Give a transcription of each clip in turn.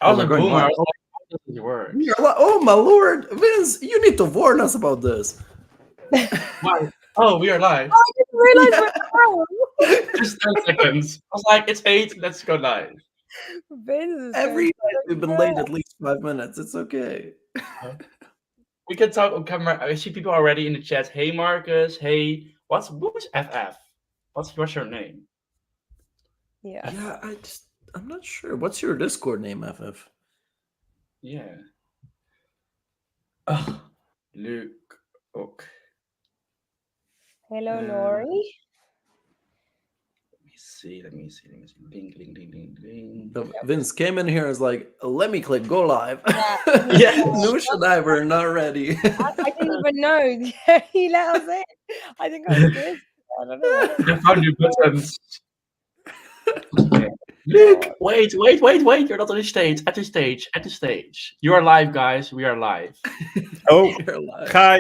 I was we're a going boomer. I live. was like, how does this work? Oh my lord, Vince! You need to warn us about this. Wow. Oh, we are live. I didn't realize Yeah. we're live. Just 10 seconds. I was like, it's 8. Let's go live. Vince is Every so night we've been late at least 5 minutes. It's okay. We can talk on camera. I see people already in the chat. Hey, Marcus. Hey, who's FF? What's your name? Yeah. Yeah, I'm not sure. What's your Discord name, FF? Yeah. Luke. Okay. Hello, Lori. Let me see. Ding, ding, ding, ding, ding. So Vince came in here and was like, let me click go live. Yeah. Noosh and I were not ready. I didn't even know. He let us in. I think I was good. I don't know. I found your buttons. Okay. Luke, wait. You're not on the stage. At the stage. You are live, guys. We are live. Oh, You're live. hi.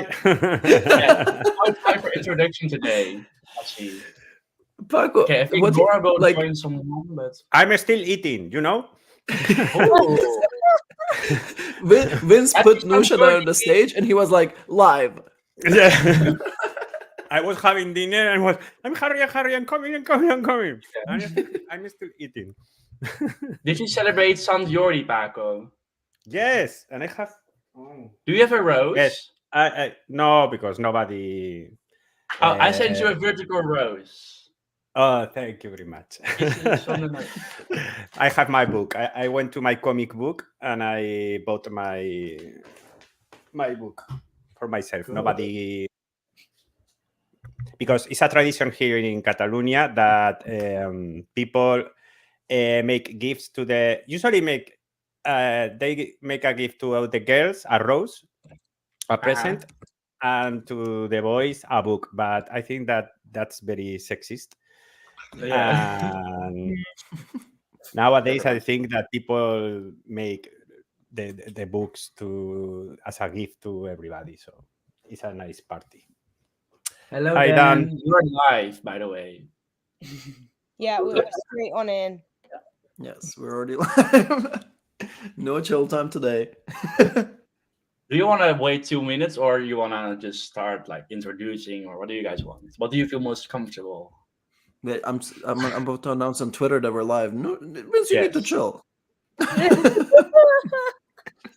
Yeah. No time for introduction today. Let's see. Paco, Okay, I think what Nora will like join someone, but I'm still eating, you know? oh, Vince put Noosh on the stage and he was like, live. Yeah. I was having dinner and I'm hurry, I'm coming. I'm still eating. did you celebrate San Jordi, Paco? Yes, and I have. Do you have a rose? Yes, I no, because nobody. I sent you a vertical rose. Oh, thank you very much. I have my book. I went to my comic book and I bought my book for myself. Cool. Nobody, because it's a tradition here in Catalonia that people make gifts to the. Usually they make a gift to the girls, a rose, a present, and to the boys a book. But I think that's very sexist. Yeah. And nowadays, I think that people make the books as a gift to everybody. So it's a nice party. Hello, Hi, Dan. Dan. You are live, by the way. Yeah, we were straight on in. Yes, we're already live. No chill time today. Do you want to wait 2 minutes, or you want to just start like introducing, or what do you guys want? What do you feel most comfortable? Wait, I'm about to announce on Twitter that we're live. No, Vince, you need to Yes. chill.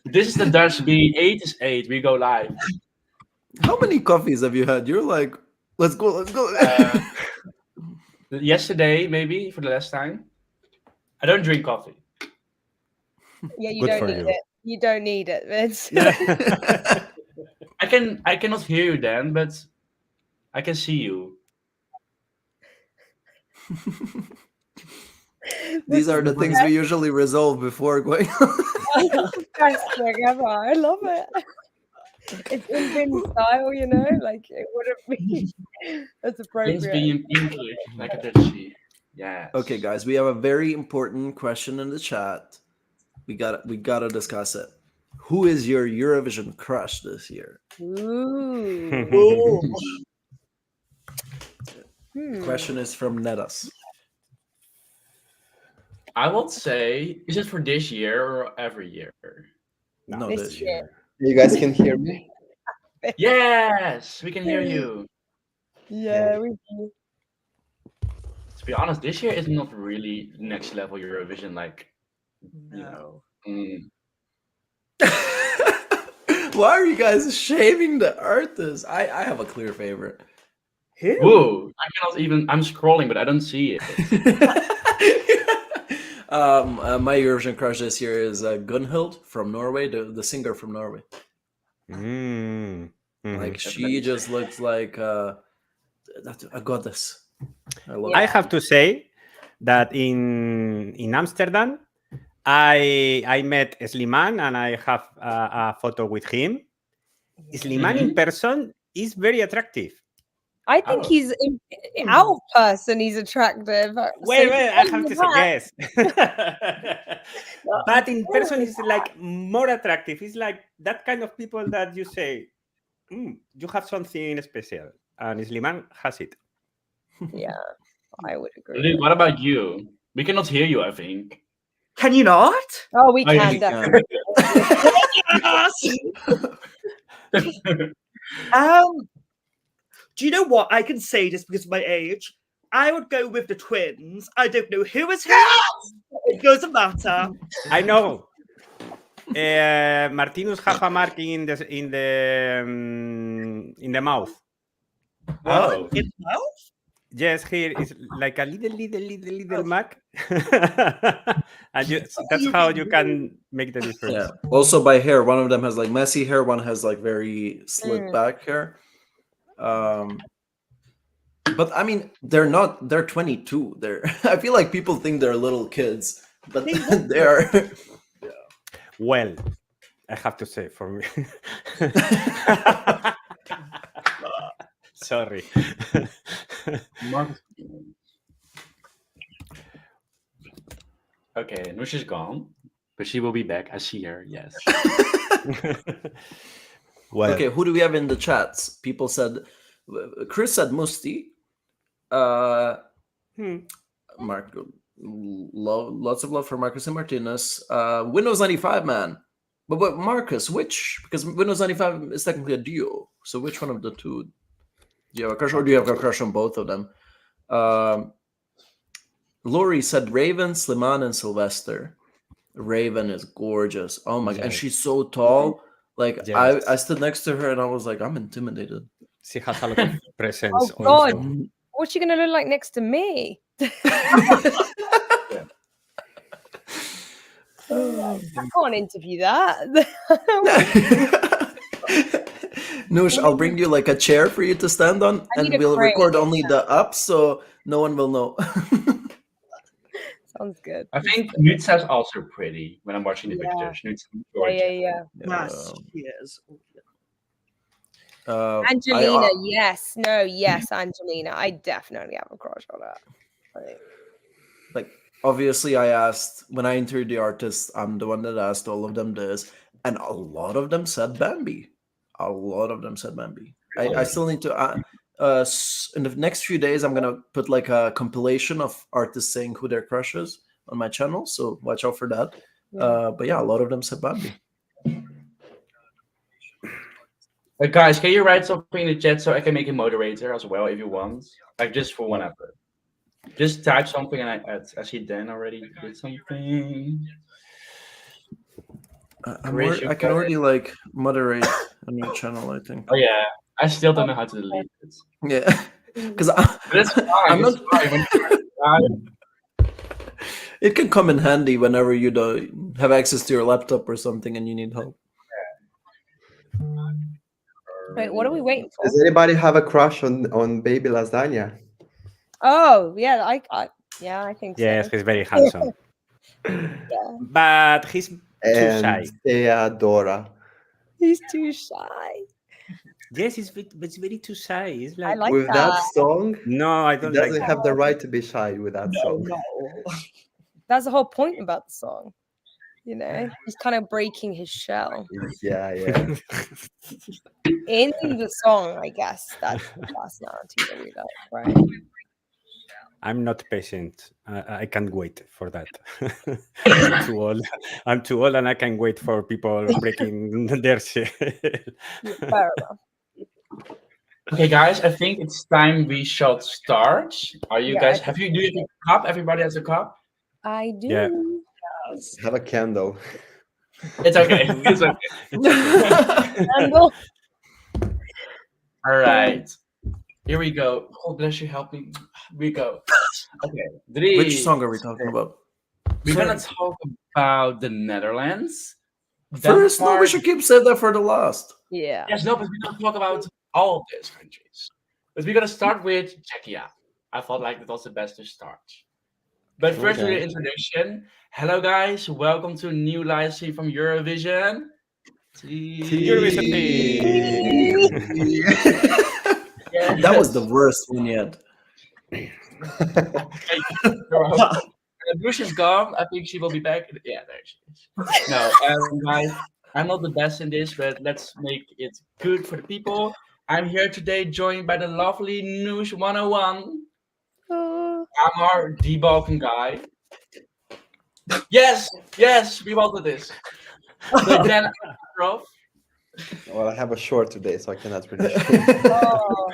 This is the Dutch beat. 8 is 8. We go live. How many coffees have you had? You're like, let's go. Yesterday, maybe for the last time. I don't drink coffee. Yeah, you Good don't for need you. it. You don't need it, Vince. I cannot hear you, Dan, but I can see you. These are the things we usually resolve before going. This is the best thing ever. I love it. It's in Vin's style, you know, like it wouldn't be. That's Things appropriate. being English, like a Dutchie. Yeah. Okay, guys, we have a very important question in the chat. We gotta discuss it. Who is your Eurovision crush this year? Ooh. The question is from Netas. I would say, is it for this year or every year? No, This this year. year. You guys can hear me? Yes, we can hear you. Yeah, we do. To be honest, this year is not really next level Eurovision. Like, you know. Why are you guys shaming the artists? I have a clear favorite. Whoa! I cannot even. I'm scrolling, but I don't see it. My Eurovision crush this year is Gunhild from Norway, the singer from Norway. Like she just looks like a goddess. I have to say that in Amsterdam, I met Slimane and I have a photo with him. Slimane in person is very attractive. I think he's out of person. He's attractive. Wait, I have to say yes. But in person, he's like more attractive. He's like that kind of people that you say, you have something special. And Slimane has it. Yeah, I would agree. Luke, what about you? We cannot hear you, I think. Can you not? Oh, we Oh, yeah, can we definitely. Do you know what? I can say just because of my age. I would go with the twins. I don't know who is who. It doesn't matter. I know. Martinus have a mark in the mouth. What? Oh. In the mouth? Yes, here is like a little mark, and that's how you can make the difference. Yeah. Also by hair, one of them has like messy hair, one has like very slit back hair. But I mean, they're 22. I feel like people think they're little kids, but they are. Well, I have to say for me. Sorry. Okay, Nush is gone, but she will be back. I see her. Yes. Well, Okay, who do we have in the chats? People said, Chris said Musti. Mark, lots of love for Marcus and Martinez. Windows 95 man. But Marcus, which? Because Windows 95 is technically a duo. So which one of the two do you have a crush, or do you have a crush on both of them? Lori said Raven, Sliman, and Sylvester. Raven is gorgeous. Oh my god, and she's so tall. Like Yes. I stood next to her and I was like, I'm intimidated. she has a lot of presence. Oh God, also. what's she gonna look like next to me? I can't interview that. Noosh, I'll bring you like a chair for you to stand on, I need and a we'll crane. record only the ups, so no one will know. Sounds good. I think Nutsa's also pretty when I'm watching the Yeah. pictures. Nutsa, Yeah. Yes, she is. Angelina, yes. No, yes, Angelina. I definitely have a crush on her. Like obviously I asked when I interviewed the artists, I'm the one that asked all of them this, and a lot of them said Bambi. I still need to in the next few days I'm gonna put like a compilation of artists saying who their crush is on my channel, so watch out for that. But yeah, a lot of them said Bambi. Guys, can you write something in the chat so I can make a moderator as well if you want? Like just for one effort. Just type something, and I see Dan already did something. I can already like moderate a new channel, I think. Oh yeah, I still don't know how to delete it. Yeah, because But it's fine. I'm It's not. fine. It can come in handy whenever you don't have access to your laptop or something and you need help. Wait, what are we waiting for? Does anybody have a crush on Baby Lasagna? Oh, yeah, I think so. Yes, he's very handsome. But he's too shy. Theodora. He's too shy. Yes, it's very too shy. It's like, like With that song, no, I he don't like doesn't that. have the right to be shy with that song. That's the whole point about the song. You know, he's kind of breaking his shell. Yeah. In the song, I guess that's narrative that we like, right? I'm not patient. I can't wait for that. I'm too old, and I can wait for people breaking their shell. Fair enough. Okay, guys, I think it's time we should start. Are you guys? Do you have a cup? Everybody has a cup? I do. Yeah. Have a candle. It's okay. It's okay. Candle. All right. Here we go. Oh, bless you. Help me. We go. Okay. Which song are we talking about? We're going to talk about the Netherlands. First, no, we should keep saying that for the last. Yeah. Yes, no, but we're going to talk about all of these countries. But we're going to start with Czechia. I felt like that was the best to start. But first, with the introduction. Hello, guys. Welcome to a new live stream from Eurovision. Eurovision Tea. Yes. That was the worst one yet. Lucia's gone. I think she will be back. Yeah, there she is. No, guys, I'm not the best in this, but let's make it good for the people. I'm here today joined by the lovely Noosh 101. I'm our debulking guy. Yes, yes, we wanted this. But then, Prof, Well, I have a short today, so I cannot really show. Oh,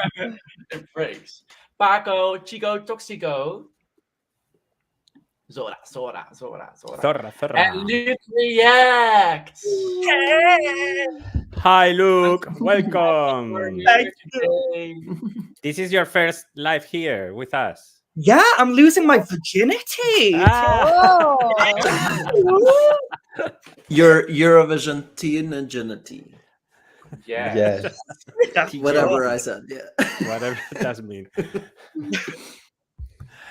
it breaks. Paco, Chico, Toxico. Zora, Zora, Zora, Zora. Zorra, And zorra. Luke reacts. Hi, Luke. For Welcome. you today. This is your first live here with us. Yeah, I'm losing my virginity. Ah. oh. Your Eurovision Tea virginity. Yeah. Yes. That's Whatever right. I said, yeah. Whatever it does mean.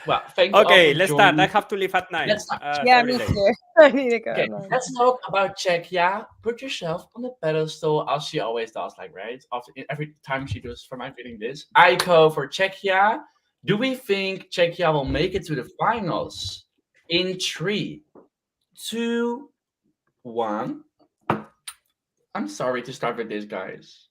Well, thank you all Okay, for let's start. I joining. have to leave at 9. Let's start. Yeah, Sorry, me late. too. I need to go. Okay, now. let's talk about Czechia. Put yourself on the pedestal as she always does, like, right? After every time she does for my feeling this. Aiko for Czechia. Do we think Czechia will make it to the finals? In 3, 2, 1. I'm sorry to start with this, guys.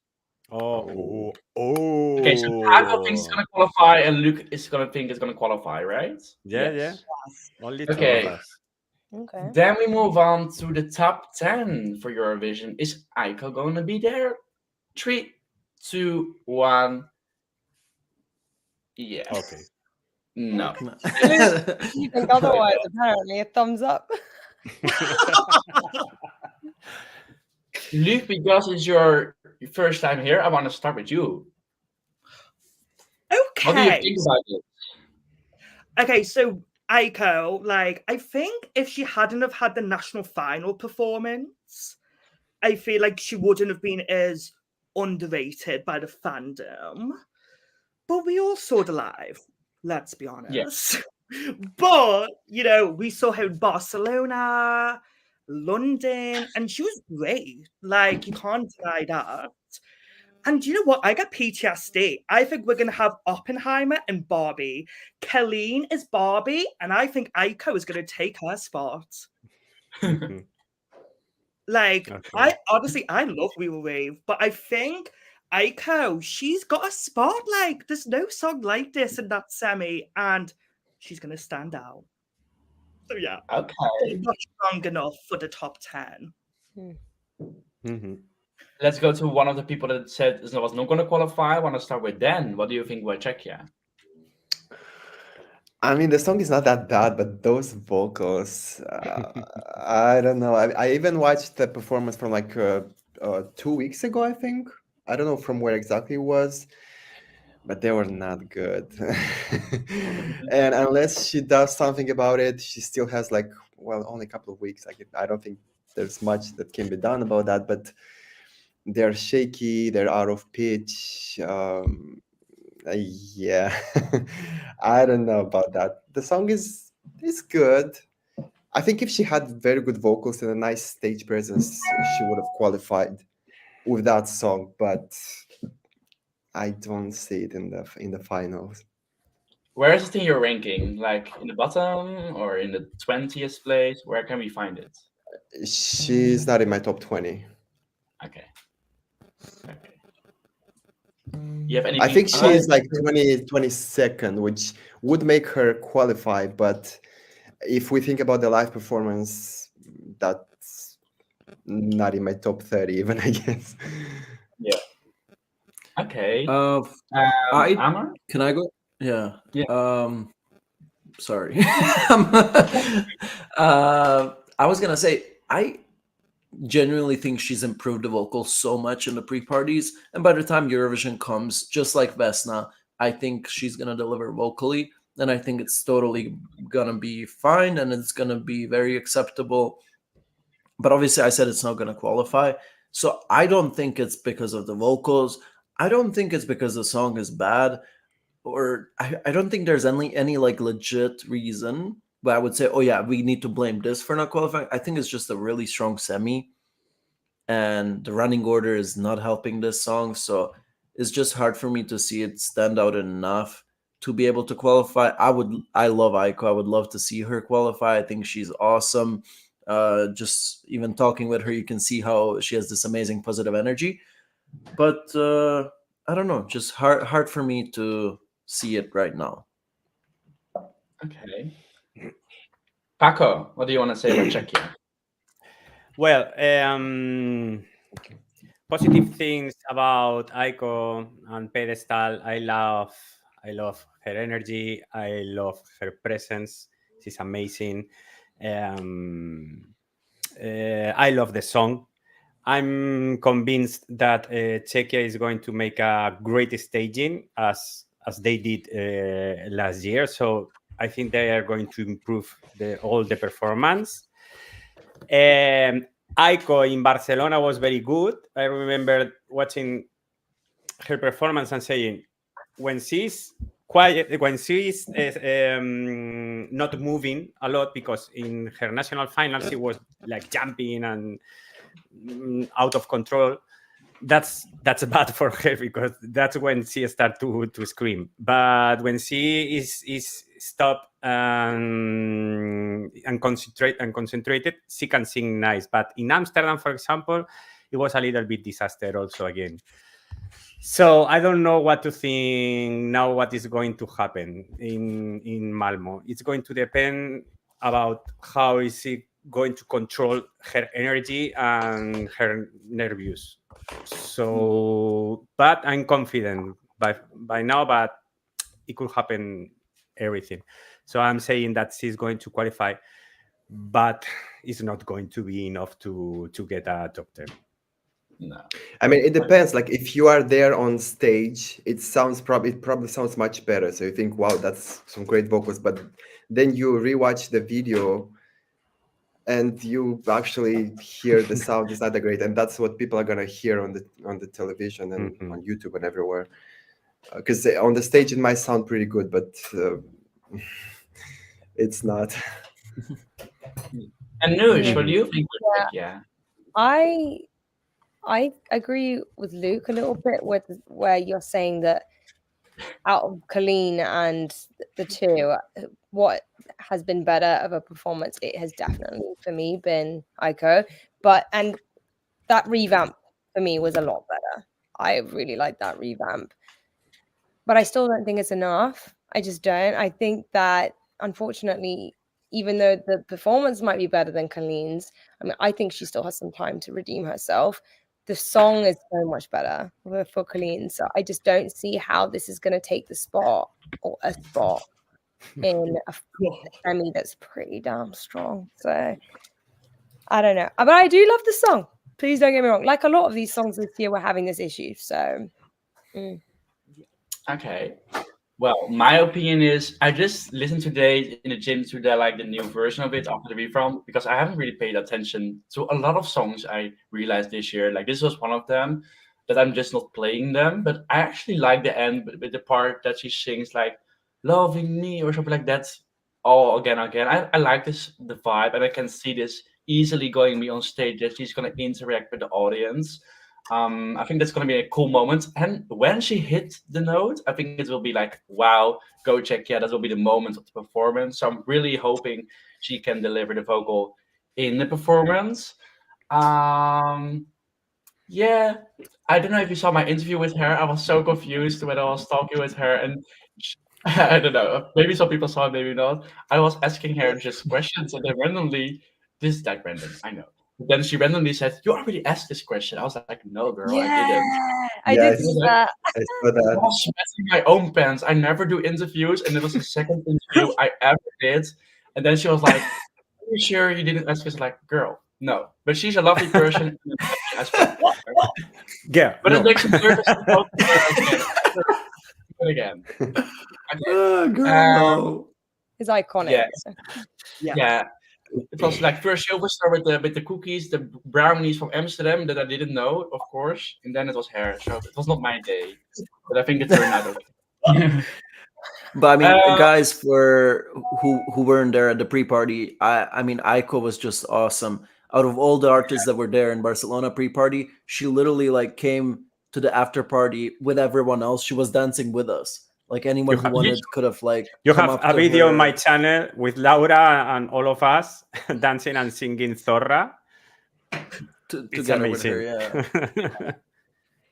Oh. Okay, so Paco thinks he's gonna qualify and Luke is gonna think is gonna qualify, right? Yeah, Yes. Only two Okay. of us. Okay. Then we move on to the top 10 for Eurovision. Is Aiko going to be there? 3, 2, 1. Yes. Okay. No. You think otherwise? Apparently, a thumbs up. Luke, because it's your first time here, I want to start with you. What do you Okay. think about it? Okay, so Aiko, like, I think if she hadn't have had the national final performance, I feel like she wouldn't have been as underrated by the fandom. But we all saw the live, let's be honest. But, you know, we saw her in Barcelona, London, and she was great. Like, you can't deny that. And you know what? I got PTSD. I think we're going to have Oppenheimer and Barbie. Colleen is Barbie, and I think Aiko is going to take her spot. Mhm. Like, Okay. I love We Will Rave, but I think Aiko, she's got a spot. Like, there's no song like this in that semi, and she's going to stand out. So, yeah, Okay. not strong enough for the top 10. Mhm. Let's go to one of the people that said was not going to qualify. I want to start with Dan. What do you think about Czechia? I mean, the song is not that bad, but those vocals, I don't know. I even watched the performance from like 2 weeks ago, I think. I don't know from where exactly it was, but they were not good. And unless she does something about it, she still has like, well, only a couple of weeks. I don't think there's much that can be done about that, but they're shaky, they're out of pitch. Yeah, I don't know about that. The song is good. I think if she had very good vocals and a nice stage presence, she would have qualified with that song. But I don't see it in the finals. Where is it in your ranking? Like in the bottom or in the 20th place? Where can we find it? She's not in my top 20. Okay. You have anything? I think she's like 22nd, which would make her qualify. But if we think about the live performance, that's not in my top 30 even, I guess. Yeah. Okay. I can I go? Yeah. Yeah. Sorry. I was gonna say I genuinely think she's improved the vocals so much in the pre-parties, and by the time Eurovision comes, just like Vesna, I think she's gonna deliver vocally, and I think it's totally gonna be fine, and it's gonna be very acceptable. But obviously, I said it's not gonna qualify, so I don't think it's because of the vocals. I don't think it's because the song is bad, or I don't think there's any like legit reason. But I would say, oh yeah, we need to blame this for not qualifying. I think it's just a really strong semi, and the running order is not helping this song. So it's just hard for me to see it stand out enough to be able to qualify. I love Aiko. I would love to see her qualify. I think she's awesome. Just even talking with her, you can see how she has this amazing positive energy. But I don't know, just hard for me to see it right now. Okay. Paco, what do you want to say about Czechia? Well, positive things about Aiko and Pedestal. I love her energy. I love her presence. She's amazing. I love the song. I'm convinced that Czechia is going to make a great staging as they did last year. So I think they are going to improve all the performance. Aiko in Barcelona was very good. I remember watching her performance and saying, when she's quiet, when she's not moving a lot, because in her national final she was like jumping and out of control. That's bad for her, because that's when she starts to scream. But when she is stopped and concentrated, she can sing nice. But in Amsterdam, for example, it was a little bit disaster also again. So I don't know what to think now. What is going to happen in Malmo? It's going to depend about how is she going to control her energy and her nervous. So, but I'm confident by now, but it could happen everything. So I'm saying that she's going to qualify, but it's not going to be enough to get a top 10. No. I mean, it depends. Like if you are there on stage, it probably sounds much better. So you think, wow, that's some great vocals. But then you rewatch the video, and you actually hear the sound is not that great, and that's what people are gonna hear on the television and on YouTube and everywhere. Because on the stage it might sound pretty good, but it's not. And Noosh, what do you think of Czechia? I agree with Luke a little bit with where you're saying that out of Colleen and the two, what has been better of a performance, it has definitely for me been Aiko. And that revamp for me was a lot better. I really like that revamp. But I still don't think it's enough. I just don't. I think that unfortunately, even though the performance might be better than Colleen's, I mean, I think she still has some time to redeem herself. The song is so much better for Colleen. So I just don't see how this is going to take the spot or a spot in a semi that's pretty damn strong. So I don't know. But I do love the song. Please don't get me wrong. Like a lot of these songs this year, we're having this issue. So. Okay. Well, my opinion is I just listened today in the gym to the new version of it after the revamp, because I haven't really paid attention to a lot of songs I realized this year. Like this was one of them that I'm just not playing them, but I actually like the end with the part that she sings like "loving me" or something like that. All again. I like the vibe, and I can see this easily going me on stage that she's gonna interact with the audience. I think that's going to be a cool moment. And when she hit the note, I think it will be like, wow, go Czechia. That will be the moment of the performance. So I'm really hoping she can deliver the vocal in the performance. Yeah, I don't know if you saw my interview with her. I was so confused when I was talking with her. And I don't know, maybe some people saw it, maybe not. I was asking her just questions, and then randomly, this is like random, I know. Then she randomly said, "You already asked this question." I was like, "No, girl, I didn't." I Yeah, did see that. I saw I that. was sweating my own pants. I never do interviews, and it was the second interview I ever did. And then she was like, "Are you sure you didn't ask this?" Like, girl, no. But she's a lovely person. And I'm happy I spoke to her. Yeah, But no. it makes me nervous to talk to her again. Okay. girl. It's iconic. Yeah. Yeah. Yeah. It was like first she overstarted with the cookies, the brownies from Amsterdam that I didn't know, of course, and then it was her. So it was not my day, but I think it turned out okay. But I mean, guys, for who weren't there at the pre-party, I mean, Aiko was just awesome. Out of all the artists that were there in Barcelona pre-party, she literally like came to the after party with everyone else. She was dancing with us. Like anyone who wanted could have like You come have up a to video her. on my channel with Laura and all of us dancing and singing Zorra. together with her. Yeah,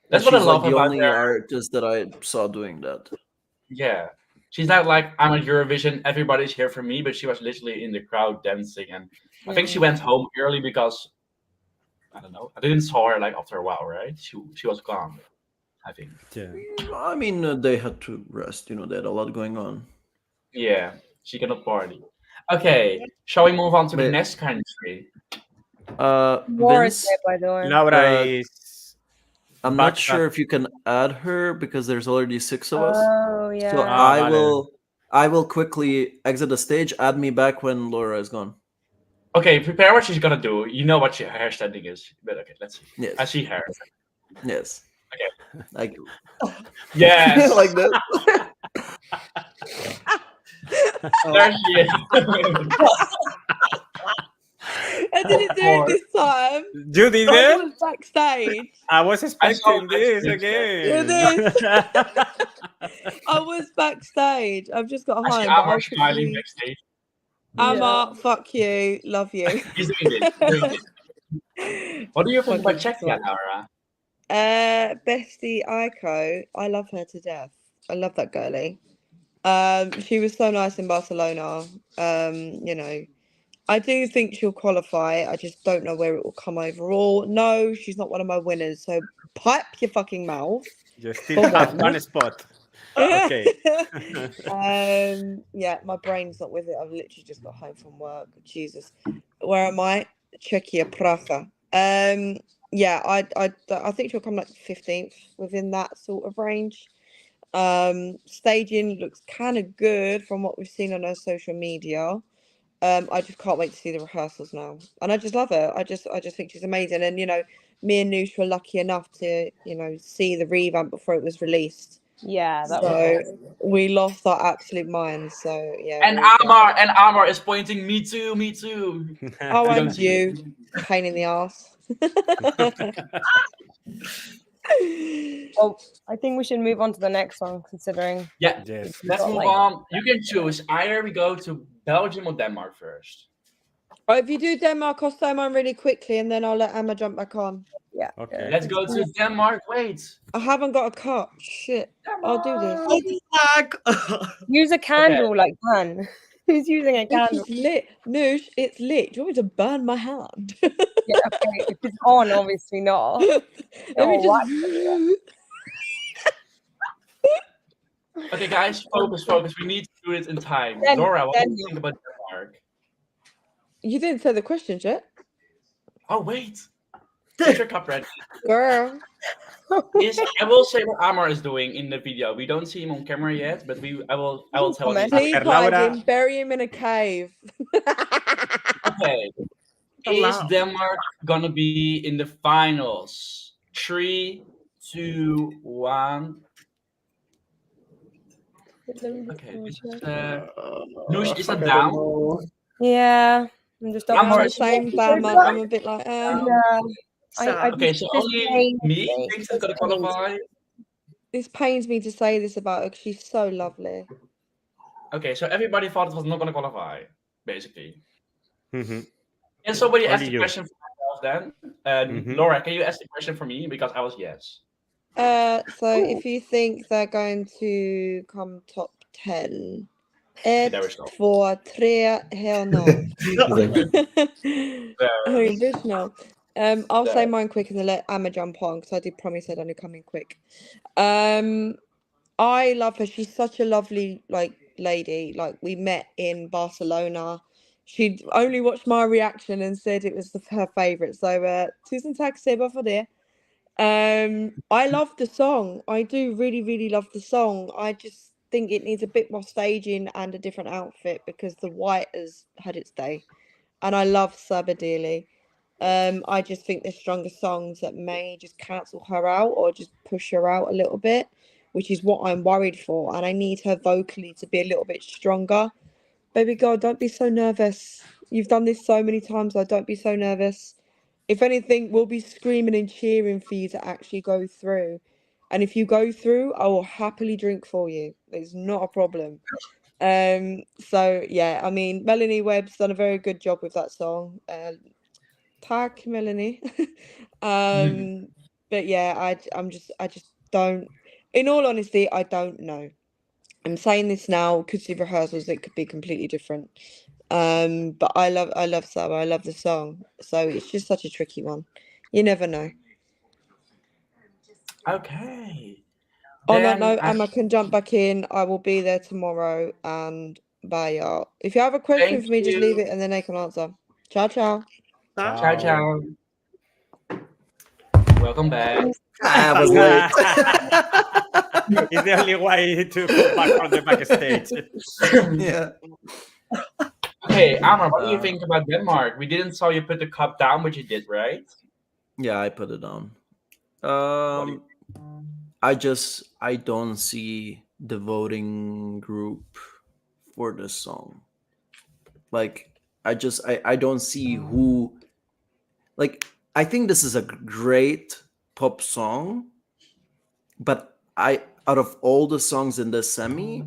That's what I she's love like the about only her. artist that I saw doing that. Yeah, She's not like I'm at Eurovision, everybody's here for me, but she was literally in the crowd dancing, and I think she went home early because I don't know. I didn't saw her like after a while, right? She was gone, I think. Yeah. I mean, they had to rest. They had a lot going on. Yeah, she cannot party. Okay, shall we move on to the Wait. next country? Laura's Vince, there, by the way. Laura Uh, is I'm back not sure if you can add her because there's already 6 of us. Oh yeah. So Ah, I vale. will quickly exit the stage. Add me back when Laura is gone. Okay, prepare what she's gonna do. You know what her hairstyling is, but okay, let's see. Yes. I see her. Yes. Okay. Like Yes. like this. There she is. I didn't do it this time. You did I it? was backstage. I was expecting this it. again. I was backstage. I've just got I see home. But Amar I'll smiling quickly... backstage. Emma, fuck you. Love you. He's doing it. What do you think about Czechia, Laura? Bestie Aiko. I love her to death. I love that girlie. She was so nice in Barcelona. I do think she'll qualify. I just don't know where it will come overall. No, she's not one of my winners. So pipe your fucking mouth. You still have one spot. Okay. Yeah, my brain's not with it. I've literally just got home from work. Jesus, where am I? Czechia, Praga. Yeah, I think she'll come like 15th within that sort of range. Staging looks kind of good from what we've seen on her social media. I just can't wait to see the rehearsals now, and I just love her. I just think she's amazing. And me and Noosh were lucky enough to see the revamp before it was released. Yeah, that So was we lost our absolute minds. So yeah. And Amar is pointing, me too, me too. Oh, You I'm don't see due. Pain in the ass. Well, I think we should move on to the next one, considering. Yeah, Yes. let's got, move like- on. You can choose. Either we go to Belgium or Denmark first. Right, if you do Denmark, I'll say mine really quickly, and then I'll let Emma jump back on. Yeah. Okay. Let's go to Denmark. Wait. I haven't got a cup. Shit. I'll do this. Use a candle like Dan. Who's using a It's candle? just lit. Noosh, it's lit. Do you want me to burn my hand? Yeah, okay. If it's on, obviously not. Let me Oh, just... Okay, guys, focus. We need to do it in time. Then- Laura, what do then- you think about Denmark? You didn't say the question yet. Oh, wait. Get your cup ready. Girl. I will say what Amar is doing in the video. We don't see him on camera yet, but I will tell what he's Please doing. hide Laura. him. Bury him in a cave. Okay. Is Denmark gonna be in the finals? 3, 2, 1. Okay, this is Noosh, is that down? Yeah. I'm just I'm I'm more- the same bad man. I'm a bit like, Yeah. I Okay, just- so just only pains me me. thinks it's gonna qualify. this pains me to say this about her because she's so lovely. Okay, so everybody thought it was not gonna qualify, basically. Mhm. Can somebody Only ask the you. question for myself then? Mhm. Laura, can you ask the question for me? Because I was yes. So if you think they're going to come top 10, there ett, we go. två, tre, hell no. Oh, bitch, no. I'll say mine quick and then let Emma jump on because I did promise I'd only come in quick. I love her. She's such a lovely lady. Like we met in Barcelona. She'd only watched my reaction and said it was her favourite. So tusen tack Seba for det. I love the song. I do really, really love the song. I just think it needs a bit more staging and a different outfit because the white has had its day. And I love Saba dearly. I just think there's stronger songs that may just cancel her out or just push her out a little bit, which is what I'm worried for. And I need her vocally to be a little bit stronger. Baby girl, don't be so nervous. You've done this so many times. Don't be so nervous. If anything, we'll be screaming and cheering for you to actually go through. And if you go through, I will happily drink for you. It's not a problem. So yeah, I mean, Melanie Webb's done a very good job with that song. Tag Melanie. But yeah, I just don't. In all honesty, I don't know. I'm saying this now, could see rehearsals, it could be completely different. But I love Saba, I love the song. So it's just such a tricky one. You never know. Okay. On that Then note, Emma can jump back in. I will be there tomorrow, and bye, y'all. If you have a question thank for me, just leave you. it and then I can answer. Ciao, ciao. Ciao, ciao. Welcome back. I was late. It's the only way to come back from the backstage. Yeah. Okay, Amar, what do you think about Denmark? We didn't saw you put the cup down, but you did, right? Yeah, I put it on. What do you I don't see the voting group for this song. Like, I don't see who. Like, I think this is a great pop song, but out of all the songs in the semi,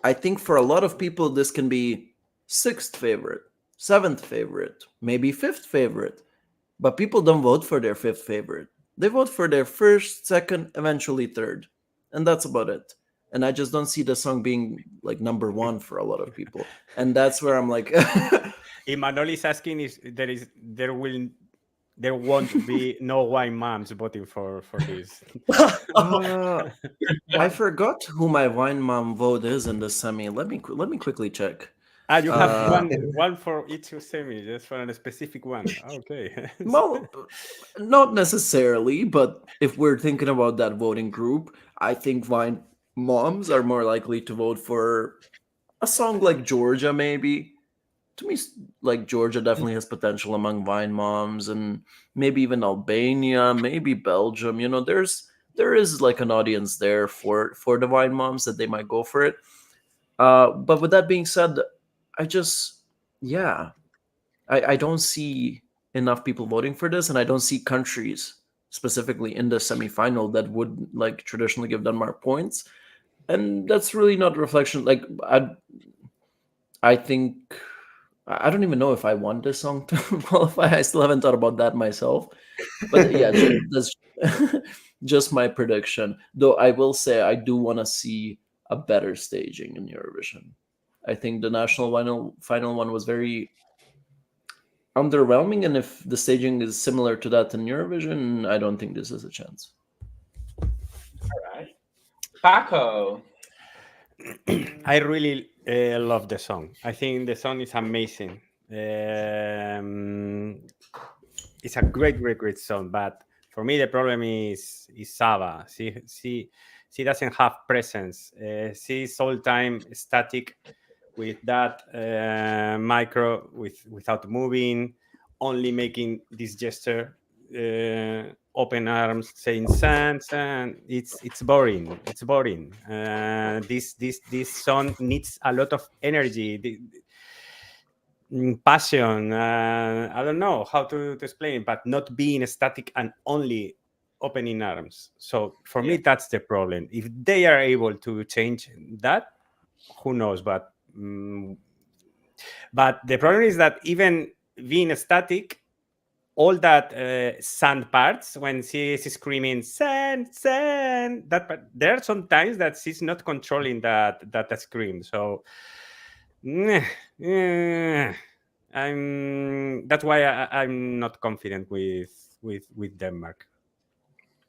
I think for a lot of people this can be sixth favorite, seventh favorite, maybe fifth favorite. But people don't vote for their fifth favorite. They vote for their first, second, eventually third. And that's about it. And I just don't see the song being like number one for a lot of people. And that's where I'm like Emmanuel is asking if there won't be no white moms voting for this. I forgot who my wine mom vote is in the semi. Let me quickly check. You have one for each semi, just for a specific one. Okay. Well, not necessarily, but if we're thinking about that voting group, I think Vine moms are more likely to vote for a song like Georgia, maybe. To me, like Georgia definitely has potential among Vine moms, and maybe even Albania, maybe Belgium. You know, there is like an audience there for the Vine moms that they might go for it. But with that being said, I just yeah, I don't see enough people voting for this, and I don't see countries specifically in the semifinal that would like traditionally give Denmark points, and that's really not a reflection. Like I think I don't even know if I want this song to qualify. I still haven't thought about that myself, but yeah, that's just my prediction. Though I will say I do want to see a better staging in Eurovision. I think the national final one was very underwhelming, and if the staging is similar to that in Eurovision, I don't think this is a chance. All right. Paco. I really love the song. I think the song is amazing. It's a great song, but for me the problem is Saba. She doesn't have presence. She's all time static with that micro without moving, only making this gesture, open arms, saying "sand." It's boring. It's boring. This song needs a lot of energy. Passion. I don't know how to explain it, but not being static and only opening arms. So for me, that's the problem. If they are able to change that, who knows? But the problem is that even being static, all that sand parts when she is screaming sand, that part, there are some times that she's not controlling that scream. So that's why I'm not confident with Denmark.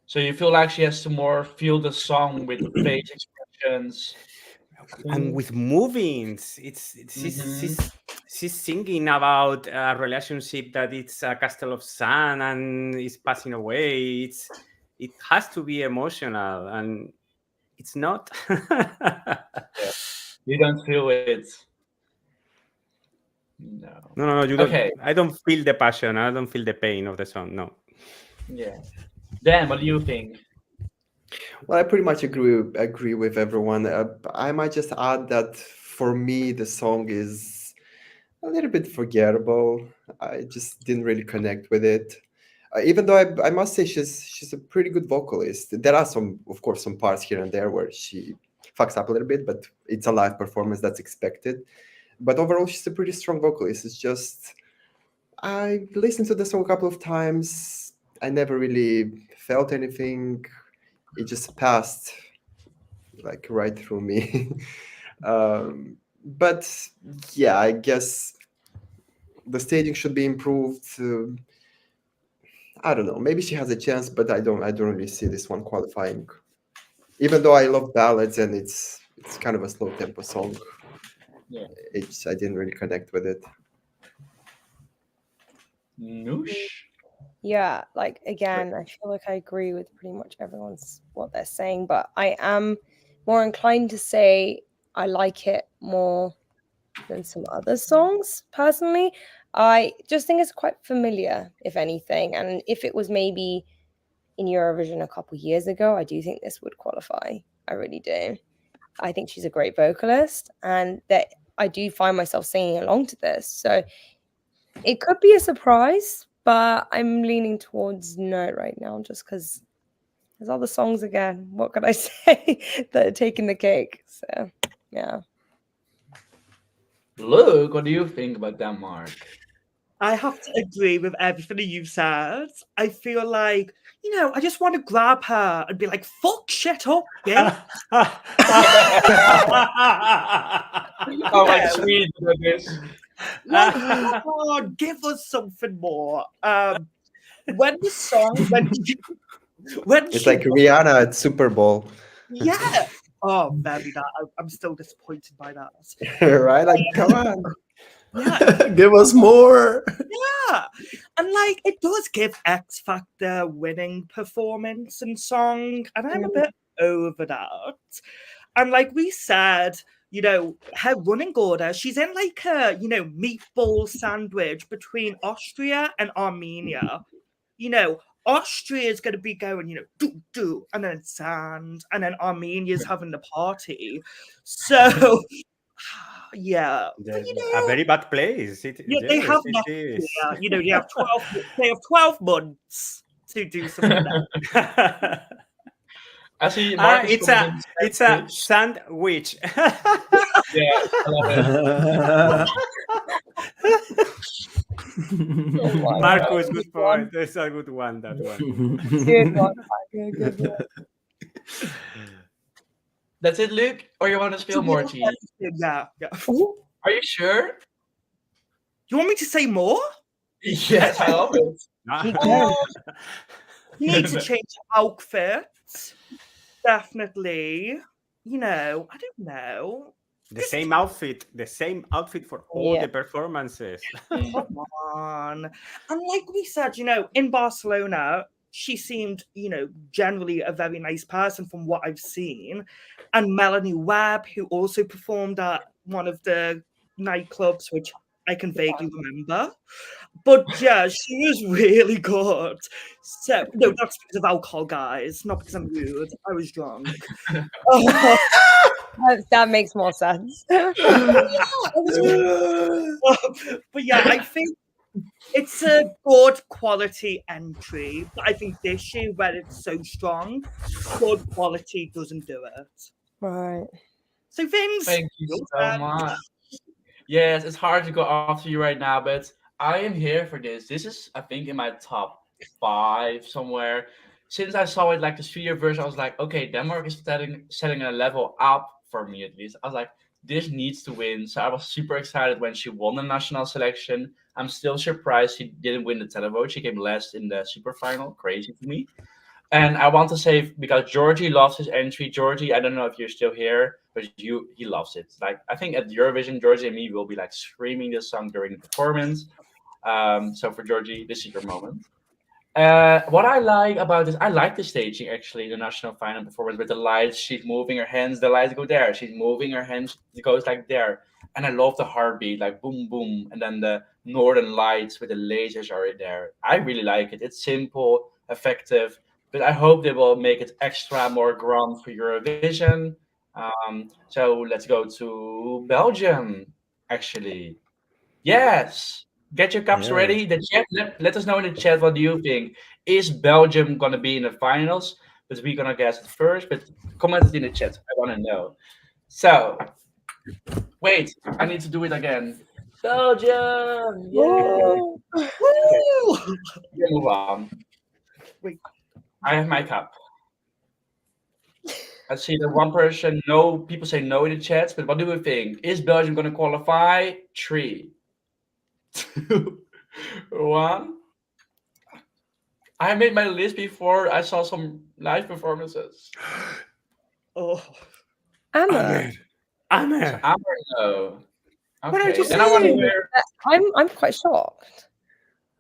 So you feel like she has to more feel the song with face expressions and with movings. She's singing about a relationship that it's a castle of sand and is passing away. It has to be emotional, and it's not. You don't feel it. No, you don't. Okay. I don't feel the passion. I don't feel the pain of the song. No. Yeah. Dan, what do you think? Well, I pretty much agree with everyone. I might just add that for me, the song is a little bit forgettable. I just didn't really connect with it. Even though I must say she's a pretty good vocalist. There are of course, some parts here and there where she fucks up a little bit, but it's a live performance, that's expected. But overall, she's a pretty strong vocalist. It's just I listened to the song a couple of times. I never really felt anything. It just passed. like right through me. But yeah, I guess the staging should be improved. I don't know. Maybe she has a chance, but I don't really see this one qualifying. Even though I love ballads and it's kind of a slow tempo song. Yeah. I didn't really connect with it. Noosh. Yeah, like again, I feel like I agree with pretty much everyone's what they're saying, but I am more inclined to say I like it more than some other songs personally. I just think it's quite familiar, if anything, and if it was maybe in Eurovision a couple years ago, I do think this would qualify. I really do. I think she's a great vocalist, and that I do find myself singing along to this. So it could be a surprise, but I'm leaning towards no right now, just because there's other songs again. What could I say that are taking the cake? So yeah. Luke, what do you think about Denmark? I have to agree with everything that you've said. I feel like, I just want to grab her and be like, fuck shit up, bitch. Oh, like Sweden with this. Like, come on, give us something more. When the song, when It's she, like Rihanna at Super Bowl. yeah. Oh, very that. I'm still disappointed by that. Right? Like, come on. Yeah. Give us more. Yeah. And like it does give X Factor winning performance and song, and I'm a bit over that. And like we said, her running order, she's in like a, meatball sandwich between Austria and Armenia. Austria is going to be going, do, and then sand, and then Armenia's having the party. So, yeah. But, a very bad place. they have next year. They have 12 months to do something. I see Marcus it's a sandwich. Yeah, I love it. Marcus, good point. That's a good one. That one. Good one. Good one. That's it, Luke? Or you want to spill more tea? Yeah. Are you sure? You want me to say more? Yes, I love it. You need to change outfit. Definitely. I don't know. The same outfit for all the performances. Come on. And like we said, in Barcelona, she seemed, generally a very nice person from what I've seen. And Melanie Webb, who also performed at one of the nightclubs, which I can vaguely remember. But yeah, she was really good. So, no, that's because of alcohol, guys, not because I'm rude. I was drunk. That makes more sense. But yeah, I think it's a good quality entry. But I think this year, where it's so strong, good quality doesn't do it. Right. So, Vince. Thank you so much. Yes, it's hard to go after you right now, but I am here for this. This is, I think, in my top 5 somewhere. Since I saw it like the studio version, I was like, okay, Denmark is setting a level up for me at least. I was like, this needs to win. So I was super excited when she won the national selection. I'm still surprised she didn't win the televote. She came last in the super final. Crazy to me. And I want to say, because Georgie loves his entry. Georgie, I don't know if you're still here, but he loves it. Like, I think at Eurovision, Georgie and me will be like screaming this song during the performance. So for Georgie, this is your moment. What I like about this, I like the staging actually, the national final performance with the lights. She's moving her hands, the lights go there. She's moving her hands, it goes like there. And I love the heartbeat, like boom, boom. And then the northern lights with the lasers are in there. I really like it. It's simple, effective, but I hope they will make it extra more grand for Eurovision. So let's go to Belgium, actually. Yes. Get your cups ready. The chat, let us know in the chat what do you think. Is Belgium gonna be in the finals? But we're gonna guess it first. But comment it in the chat. I wanna know. So wait, I need to do it again. Belgium! Yeah. Okay. Move on. Wait. I have my cup. I see that one person, no, people say no in the chats, but what do we think? Is Belgium going to qualify? 3, 2, 1. I made my list before I saw some live performances. Oh, Amber. So Amber. Amber, no. What are Okay, you then I want to saying? hear. I'm quite shocked.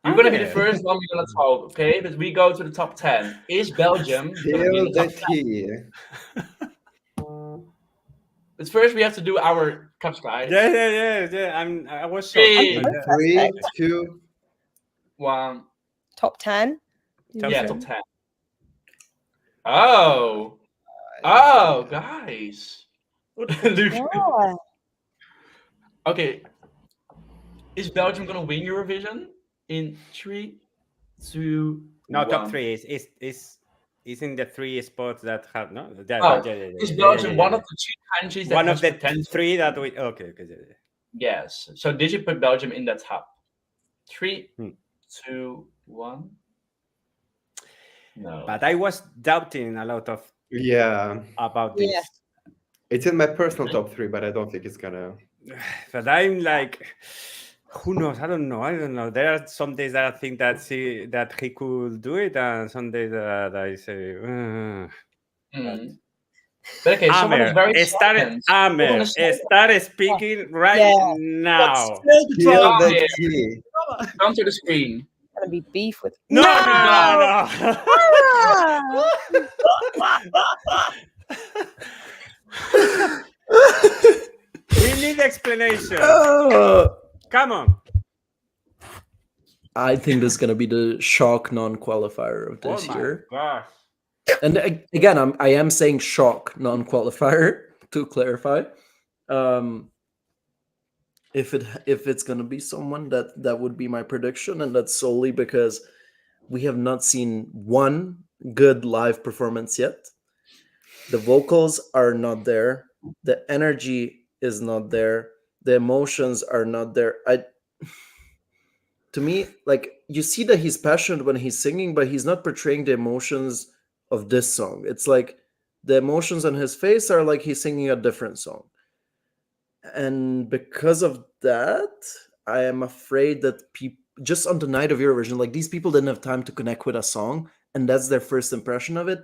You're gonna be the Amber. first one we're gonna talk, okay? But we go to the top 10. Is Belgium gonna be in Spill the top the 10? tea. But first we have to do our cups, right? Yeah. I was shocked. 3, But, 3, 2. 1. Top 10. Top Yeah, 10. top 10. Oh, guys. Look. Yeah. Okay, is Belgium gonna win Eurovision in 3, 2, No, 1? top 3 is in the 3 spots that have no. Oh, is Belgium one of the 2 countries that One has of the potential? 3 that we okay. Yes. So did you put Belgium in that top? 3, Hmm. 2, 1. No. But I was doubting a lot of Yeah. about this. Yeah. It's in my personal top 3, but I don't think it's gonna. But I'm like, who knows? I don't know. There are some days that I think that he could do it, and some days that I say, But okay, someone is very Amer, start speaking right now. spill the Spill drama. the tea. Come to the screen. Gonna be beef with. No. We need explanation. Come on. I think this is gonna be the shock non-qualifier of this year. Gosh. And again, I am saying shock non-qualifier to clarify. If it's gonna be someone, that would be my prediction, and that's solely because we have not seen one good live performance yet. The vocals are not there. The energy is not there. The emotions are not there. To me, like, you see that he's passionate when he's singing, but he's not portraying the emotions of this song. It's like the emotions on his face are like he's singing a different song. And because of that, I am afraid that people, just on the night of Eurovision, like, these people didn't have time to connect with a song, and that's their first impression of it.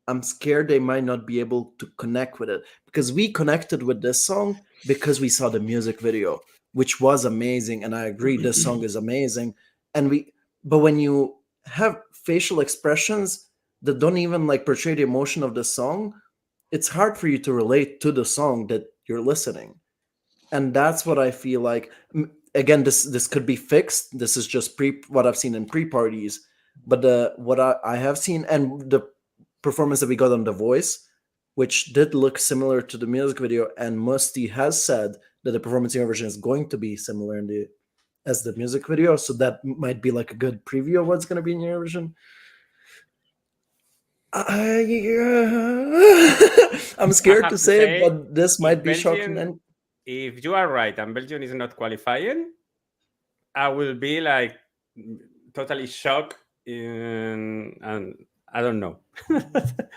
I'm scared they might not be able to connect with it, because we connected with this song because we saw the music video, which was amazing, and I agree this song is amazing. But when you have facial expressions that don't even like portray the emotion of the song, it's hard for you to relate to the song that you're listening. And that's what I feel like. Again, this could be fixed. This is just what I've seen in pre-parties, but what I have seen, and the performance that we got on The Voice, which did look similar to the music video, and Musty has said that the performance in Eurovision is going to be similar as the music video, so that might be like a good preview of what's going to be in Eurovision. I'm scared to say, but this might be shocking. And if you are right and Belgium is not qualifying, I will be like totally shocked, and I don't know.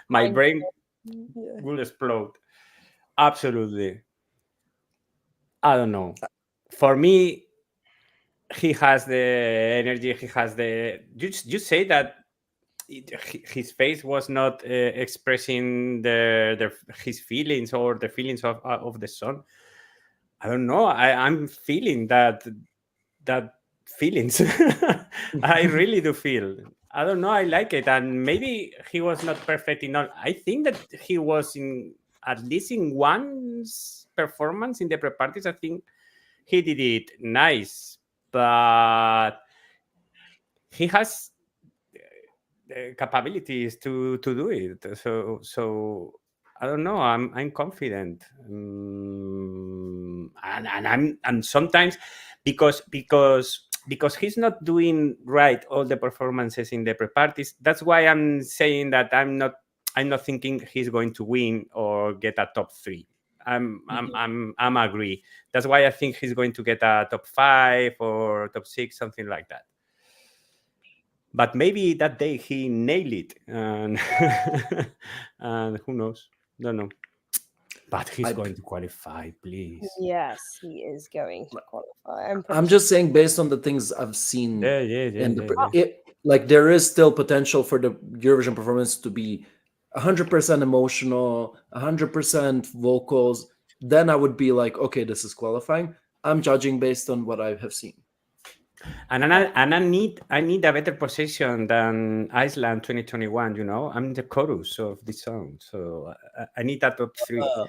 My brain will explode. Absolutely. I don't know. For me, he has the energy. He has the. You say that his face was not expressing his feelings or the feelings of the song. I don't know. I'm feeling that feelings. I really do feel. I don't know. I like it, and maybe he was not perfect in all. I think that he was in at least in one performance in the pre-parties. I think he did it nice, but he has the capabilities to do it. So I don't know. I'm confident, and sometimes because he's not doing right all the performances in the pre-parties. That's why I'm saying that I'm not thinking he's going to win or get a top 3. I'm agree. That's why I think he's going to get a top 5 or top 6, something like that. But maybe that day he nailed it, and and who knows? Don't know. But he's I- going to qualify, please. Yes, he is going to qualify. I'm just saying, based on the things I've seen, Yeah. in the like there is still potential for the Eurovision performance to be 100% emotional, 100% vocals. Then I would be like, okay, this is qualifying. I'm judging based on what I have seen. And I need a better position than Iceland 2021. You know, I'm the chorus of this song, so I need that top 3. Bro.